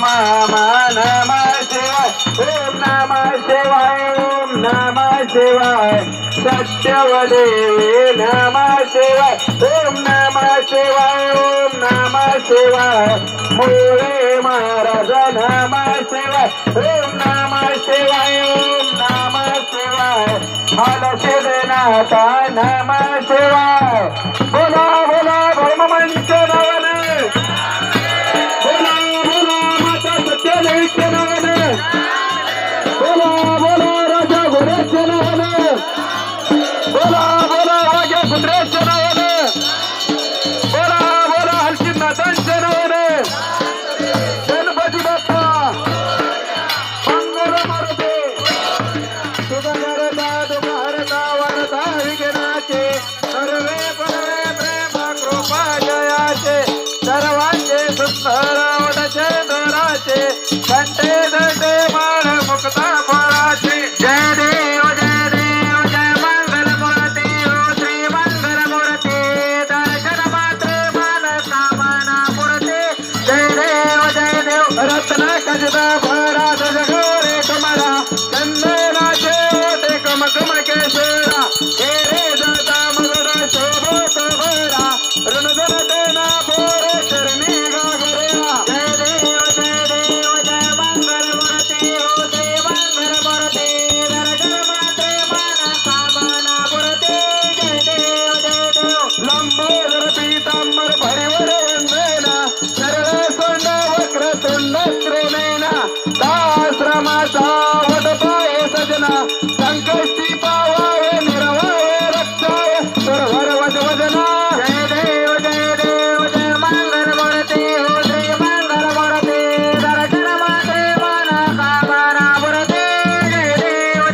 मामा नमः शिवाय ओम नमः शिवाय ओम नमः शिवाय सत्यवदेवी नमः शिवाय ओम नमः शिवाय ओम नमः शिवाय मोरे महाराज नमः शिवाय ओम नमः शिवाय ओम नमः शिवाय हलसिद्धनाथा नमः शिवाय बोला बोला धर्ममंच नवने बोला बोला माता सत्यदेवीचे नवने बोला बोला राजा घोड्याचे नवने बोला बोला राजा कुत्र्याचे नवने बोला बोला हलसिद्धनाथांचे नवने गणपती बाप्पा मंगल मारुती सुगंधरता दुःखहरता वरदा विघ्नाचे सर्वे परवे प्रेम कृपा जयाचे सर्वांचे सुंदर वडचे दोराचे कंठे दंडे माळ मुक्ता फळाचे जय देव जय मंगल मूर्ती ओ श्री मंगल मूर्ती दर्शन मात्र मन कामना मूर्ती जय देव रत्न खचिता भरा जगोरे कमला चंदनाचे ओटे कमकम केशरा हे रे दाता मगड शोभत भरा ऋणधरते ना बोरे चरणी गागऱ्या जय देव जय मंगल मूर्ती ओ श्री मंगल मूर्ती दर्शन मात्रे मन कामना मूर्ती जय देव लंबोदर पीतांबर भरिवर वंदेना सरळ सोंड वक्र तुंड श्रेणेना दाश्रमाचा वटपाय सजना संकष्टी पावावे निर्वावे रक्षाय सुरवर वजना जय देव जय मंगल मूर्ती हो श्री मंगल मूर्ती दर्शन मात्रे मन कामना मूर्ती जय देव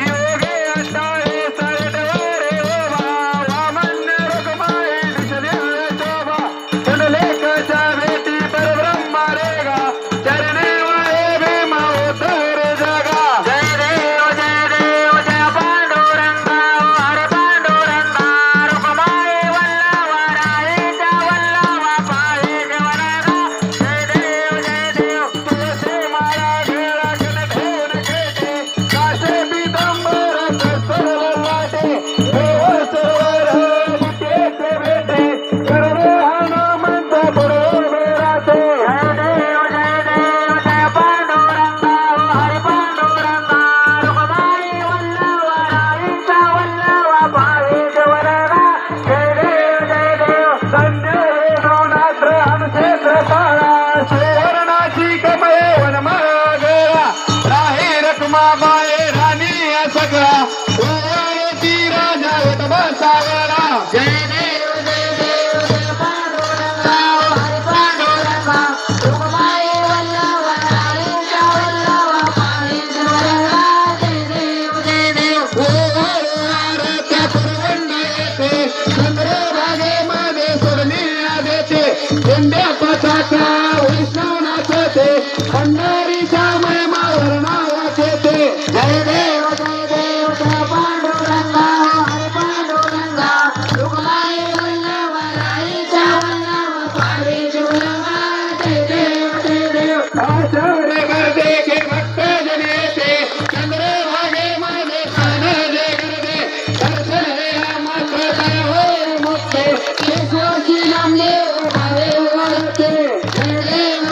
योगे अट्टाळे सरडवारे ओवा वामन रघुमाये दिशदिव्य शोभा कुंडलेकाच्या भेटी परब्रह्म रेगा चरणे वाहे भीमा उतर जगा जय देव जय पांडुरंगा हरे पांडुरंगा रुक्माई वल्लवा राईच्या वल्लवा पायी वरगा जय देव तुळशी माळा घेरा ठेवून घेते काशे पीतांबर सरल वाटे देव सरोवर मुठीचे भेटे करवे हनुमंत बरोबर राहते जय देव जय पांडुरंगा हरे पांडुरंगा रुक्माई वल्लवा राईच्या वल्लवा पायी वरगा जय देव संजय नवनाथ हनुक्षेत्र पाळा सुवर्णाची कमळे वनमागळा राही रखुमाबाई राणी या सगळा उवाळती राजा होत बसावला जय देव पांडुरंगा हरे पांडुरंगा रुक्माई वल्लवा राईच्या वल्लवा पायी वरगा जय देव ओवाळत्या पुरवंडी येते चंद्रभागे मागे सोडली देते इंद्या पछाचा वैष्णवनाचे खंडारीच्या महिमावर नावाचे ते जय देव जय पांडुरंगा हरे पांडुरंगा रुक्माई वल्लवा राईच्या वल्लवा पायी वरगा जय देव आषाढ गर्दे के भक्त जन येते चंद्रभागे मागे कानले गर्दे दर्शन हे मात्र होय मुक्ते केशवाची नामले उभारे वळते जय देव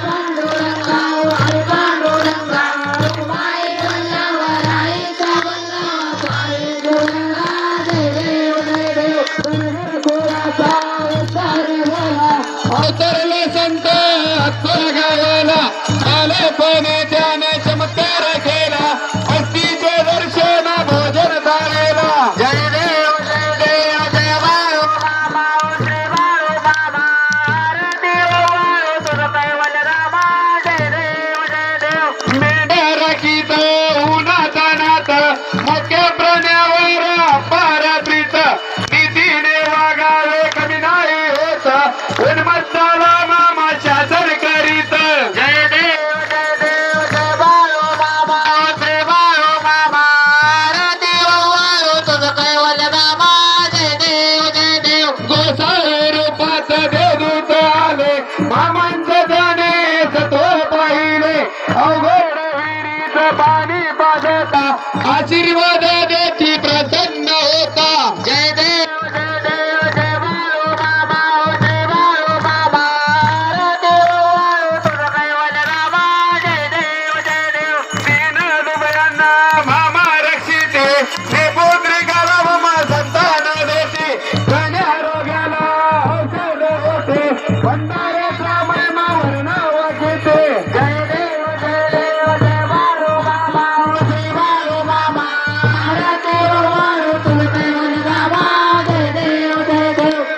पांडुरंगा हरे पांडुरंगा रुक्माई वल्लवा राईच्या वल्लवा पायी वरगा जय देव कोराचा उद्धार झाला अवतरले संत अक्कल गावाला आले पणे त्याने चमत्कार केला अस्तीचे दर्शन भोजन झालेला जय देव जय बाळू मामा श्री बाळू मामा आरती वाळू तुझ कैवल्य रामा जय देव मेंढ्या राखीत उन्हातानात मोठ्या प्राण्यावर पारात्रीत नीतीने वागावे कमी नाही होत उन्मत्ताला मामाच्या सरकारीत जय देव माणसाने सतो पाहिले अवघड विहिरीचं पाणी पाजता आशीर्वाद देती प्रसन्न होता जय देव जय देव जय बाळू बाबा जय बाळू बाबा देव तुझं कैवल्य रामा जय देव दीन दुबळ्यांना मामा रक्षिते हे पुत्री गावा संतान देते गण्या रोग्याला औषध होते भंडाऱ्याचा महिमावर नाव घेते जय देव जय बाळू बाबा जय बाळू बाबा देव तुझं कैवल्य रामा जय देव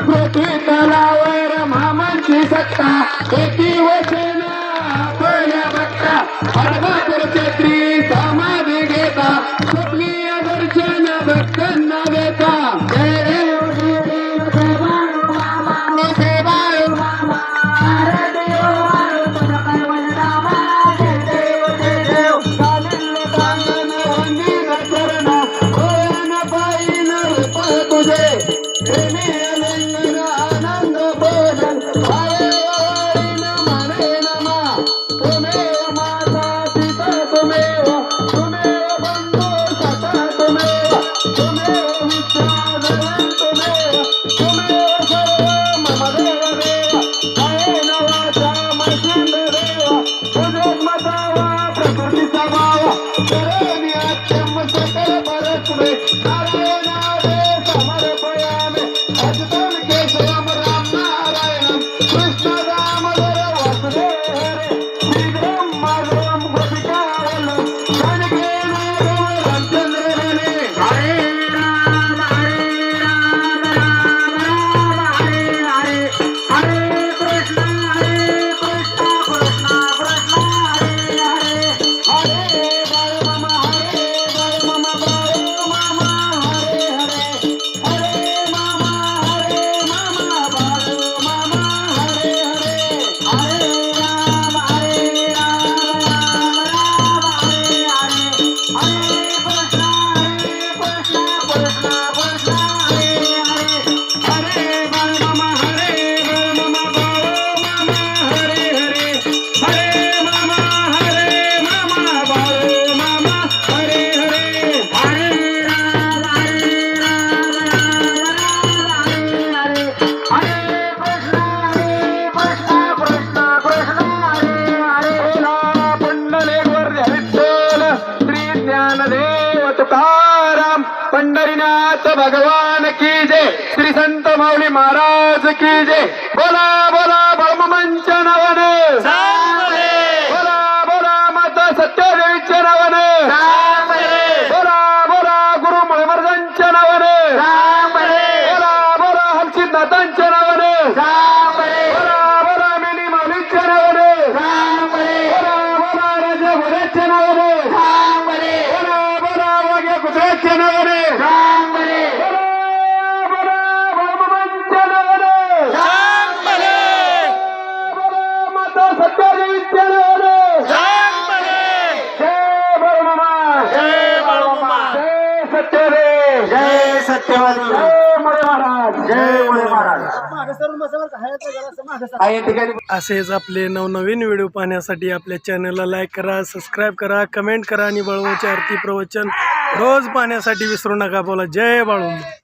पृथ्वी तलावर मामांची सत्ता एकी वचन आपल्या बघता अर्धापूर छत्री समाधी घेता स्वप्नीय दर्शन भक्तांना देता जय देव जय बाळू बाबा जय बाळू बाबा देव तुझं कैवल्य रामा जय देव कानन वंदीन चरण होयन पायीन रूप तुझे प्रेमी अलिंगन आनंद भोजन वारेवारीन मने नमा तुमेव माता पिता तुमेव बंधू सखा तुमेव विश्वासगण तुमेव सर्व मम देव देव कायेन वाचा मशिंद देव तुझोन्मतावा प्रकृतीचा भाव करोमि अत्यम सकल परस्मे नारायणादे समर्पयामि अच्युतं केशवं राम नारायणं कृष्ण दामोदर वासुदेव हरे श्रीराम माधवं गोपिकावल्लभं जानकी नाथं रामचंद्र हरे हरे राम हरे हरे हरे कृष्ण कृष्ण कृष्ण हरे हरे हरे बाळ मामा बाळ मामा हरे हरे हरे मामा बाळ मामा हरे हरे हरे राम हरे कृष्ण कृष्ण कृष्ण हरे हरे बाळ मामा बाळ मामा हरे हरे हरे मामा बाळ मामा हरे हरे हरे राम हरे कृष्ण कृष्ण हरे हरे बोला पंढरीवर विठ्ठल श्री ज्ञानदेव तुकाराम पंढरीनाथ भगवान की जय श्री संत माऊली महाराज की जय बोला बोला बाळमामांच्या नावानं बोला बोला माता सत्यादेवीच्या नावानं बोला बोला गुरु महाराजांच्या नावानं बोला बोला हर्षितनाथांच्या नावानं बोला बोला मिनी माऊलींच्या नावानं बोला बोला राजा घोड्याच्या नावानं बोला बोला वाघ्या कुत्र्याच्या नावानं बोला बोला बाळमामांच्या नावानं बोला माता सत्यादेवीच्या नावानं जय बाळमामा जय सत्यदेव जय सत्यवादी जय मुळे महाराज जय मुळे महाराज असेच आपले नवनवीन व्हिडिओ पाहण्यासाठी आपल्या चॅनलला लाईक करा, सबस्क्राईब करा, कमेंट करा आणि बाळूमामाची आरती प्रवचन रोज पाहण्यासाठी विसरू नका. बोला जय बाळूमामा.